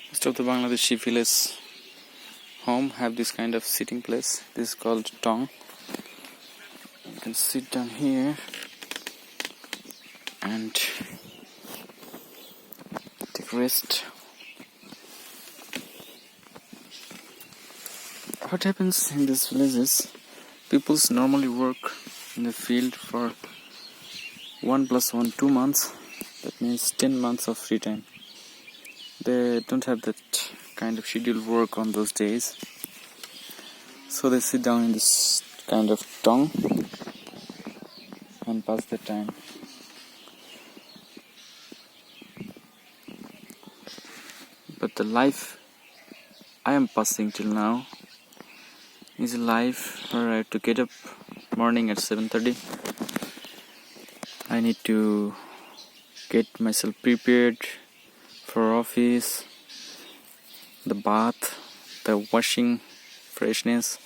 Most of the Bangladeshi village home have this kind of sitting place. This is called tong. You can sit down here and take rest. What happens in these villages? People normally work in the field for 1 + 1, 2 months. That means 10 months of free time. They don't have that kind of scheduled work on those days. So they sit down in this kind of tong and pass their time. But the life I am passing till now is a life where I have to get up morning at 7:30. I need to get myself prepared for office, the bath, the washing, freshness,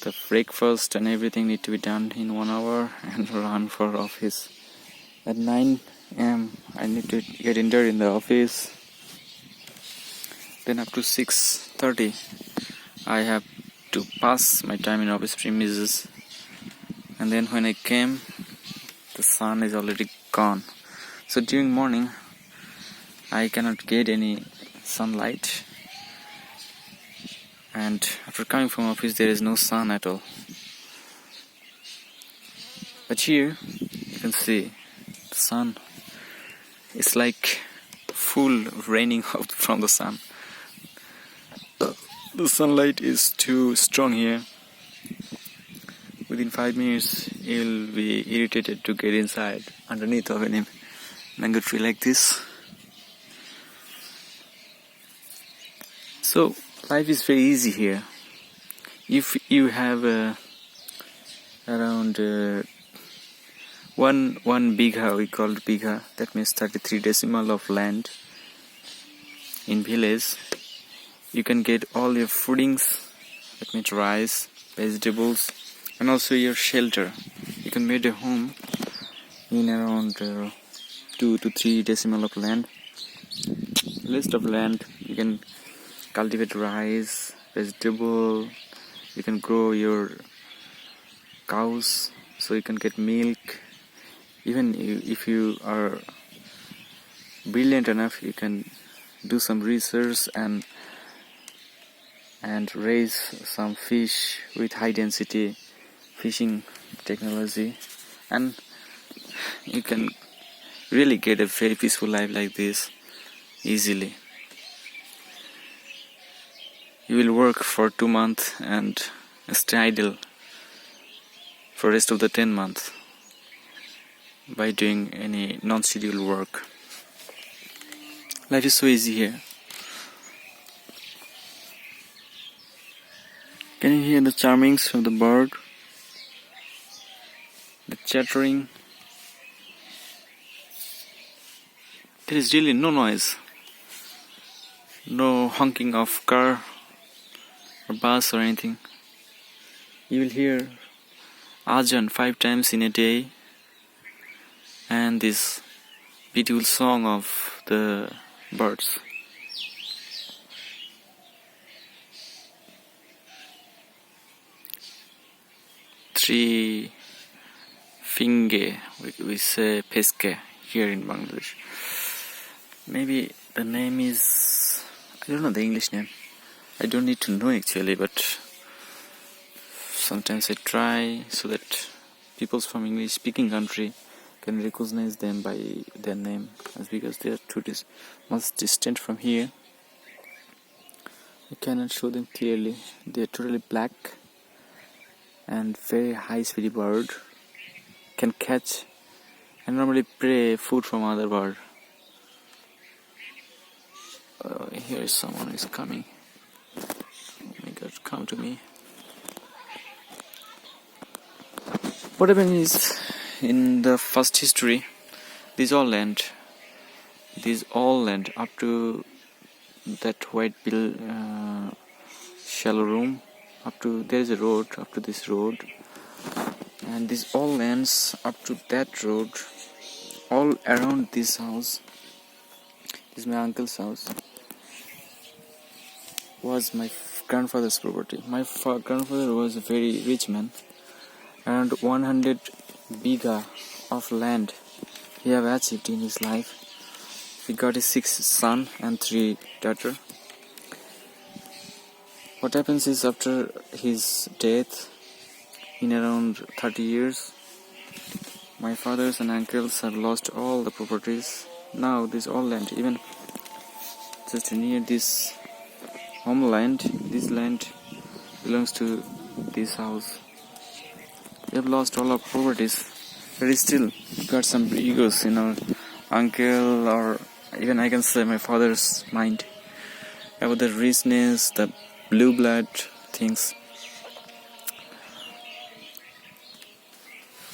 the breakfast and everything need to be done in 1 hour and run for office. At 9 a.m. I need to get entered in the office. Then up to 6:30 I have to pass my time in office premises. And then when I came, the sun is already gone. So during morning I cannot get any sunlight, and after coming from office there is no sun at all. But here you can see the sun. It's like full raining out from the sun. The sunlight is too strong here. Within 5 minutes you'll be irritated to get inside underneath of any mango tree like this. So life is very easy here. If you have around one bigha, we call it bigha, that means 33 decimal of land in village, you can get all your foodings, that means rice, vegetables, and also your shelter. You can make a home in around 2 to 3 decimal of land. List of land, you can cultivate rice, vegetable, you can grow your cows so you can get milk. Even if you are brilliant enough, you can do some research and raise some fish with high density fishing technology, and you can really get a very peaceful life like this easily. You will work for 2 months and stay idle for rest of the 10 months by doing any non-scheduled work. Life is so easy here. Can you hear the chirpings of the bird? The chattering? There is really no noise. No honking of car or bus or anything. You will hear Azan 5 times in a day, and this beautiful song of the birds. Three finge, we say peske here in Bangladesh. Maybe the name is, I don't know the English name. I don't need to know actually, but sometimes I try so that people from English speaking country can recognize them by their name, as because they are much distant from here. I cannot show them clearly. They are totally black and very high speedy bird, can catch and normally prey food from other bird. Here is someone is coming. Oh my god, come to me. What happened is, in the first history, these all land up to that white shallow room, up to there is a road up to this road, and these all lands up to that road, all around this house is my uncle's house. Was my grandfather's property. My grandfather was a very rich man. Around 100 biga of land he have achieved in his life. He got his 6 son and 3 daughter. What happens is after his death, in around 30 years, my fathers and uncles have lost all the properties. Now this all land, even just near this homeland, this land belongs to this house. We have lost all our properties, but still got some egos in our uncle, or even I can say my father's mind about the richness, the blue blood things.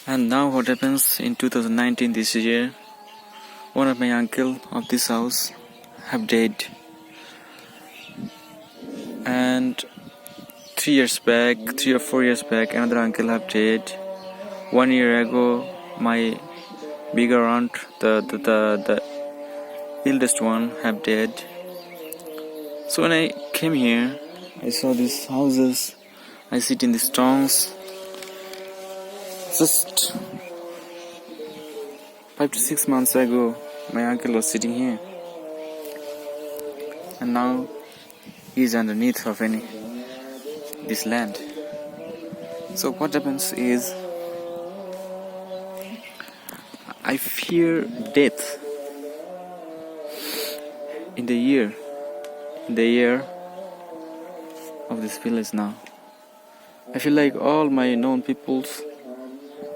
And now what happens in 2019, this year, one of my uncle of this house have died. And 3 or 4 years back, another uncle have died. 1 year ago, my bigger aunt, the eldest one, have died. So when I came here, I saw these houses. I sit in these stones. Just 5 to 6 months ago, my uncle was sitting here, and now he is underneath of this land. So what happens is, I fear death in the year of this village now. I feel like all my known peoples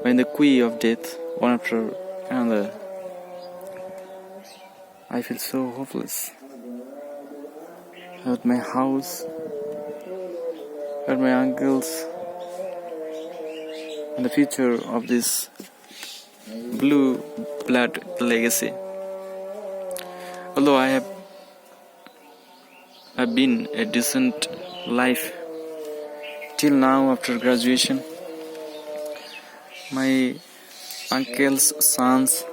are in the quay of death, one after another. I feel so hopeless about my house, about my uncles, and the future of this blue blood legacy. Although I've been a decent life till now after graduation, my uncle's sons,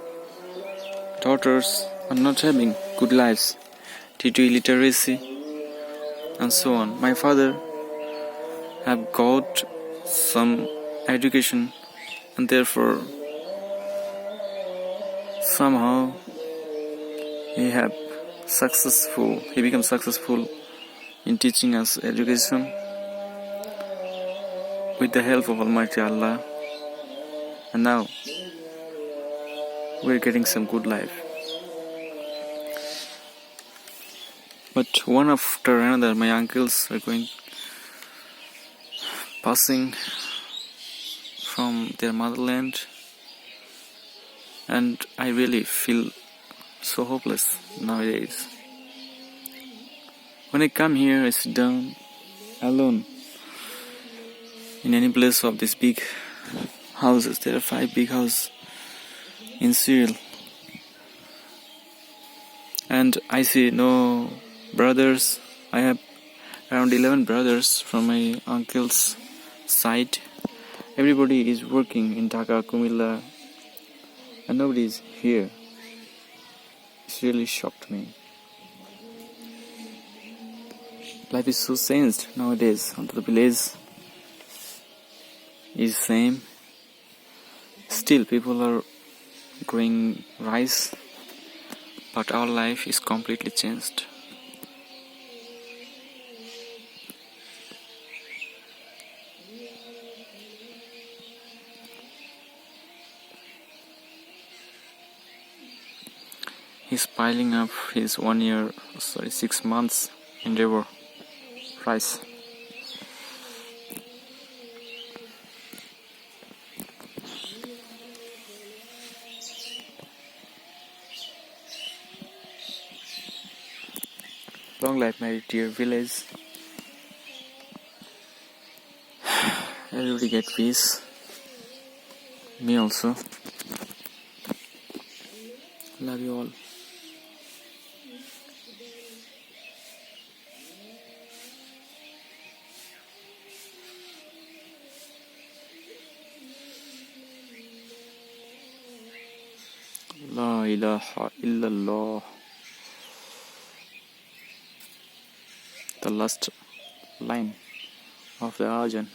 daughters are not having good lives due to illiteracy and so on. My father have got some education, and therefore somehow he became successful in teaching us education with the help of Almighty Allah, and now we're getting some good life. But one after another, my uncles are passing from their motherland, and I really feel so hopeless nowadays. When I come here, I sit down alone in any place of these big houses. There are 5 big houses in Syria, and I see no brothers. I have around 11 brothers from my uncle's side. Everybody is working in Dhaka, Kumilla, and nobody is here. It's really shocked me. Life is so changed nowadays. The village is same. Still people are growing rice, but our life is completely changed. He's piling up his 6 months endeavor rice. Long life, my dear village. Everybody get peace. Me also. Love you all. La ilaha illallah. the last line of the Azan.